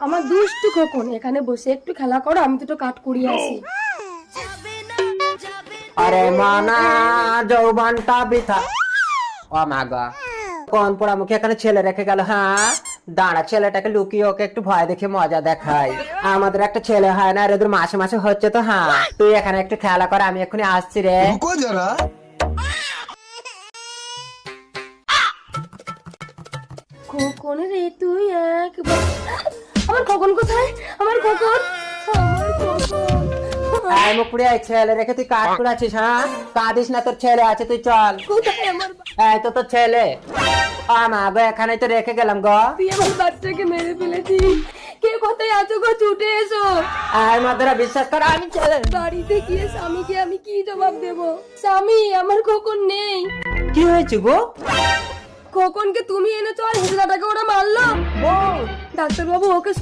আমার দুষ্টু খোকন, এখানে বসে একটু খেলা করো, আমি দুটো কাট করিয়ে আসি। আরে মানা যৌবনটা বৃথা। ও মা গো, কোন পোড়ামুখী এখানে ছেলে রেখে গেল? হ্যাঁ দাঁড়া, ছেলেটাকে লুকিয়ে ওকে একটু ভয় দেখে মজা দেখাই। আমাদের একটা ছেলে হয় না, আর এদের মাসে মাসে হচ্ছে তো। হ্যাঁ তুই এখানে একটু খেলা কর, আমি এক্ষুনি আসছি রে। খোকন রে তুই একবার, আমার খোকন কোথায়? আমার খোকন, আমার খোকন। এই মুকুড়ি, এই ছেলে রেখে তুই কাজ করাচ্ছিস? হ্যাঁ কাঁদিস না, তোর ছেলে আছে, তুই চল। কোথায় আমার এই তো তোর ছেলে। মা গো, এখানে তো রেখে গেলাম গো। তুই আমার বাচ্চাকে মেরে ফেলেছিস। কে কোথায় আছো গো? ছুটে এসো। আর মাদারা বিশ্বাস কর, আমি ছেলে। বাড়িতে গিয়ে স্বামীকে আমি কি জবাব দেব? স্বামী, আমার খোকন নেই। কি হয়েছে গো? খোকনকে তুমি এনেছো আর হিজড়াটাকে ওরা মারলো। ডাক্তারবাবু, ওকে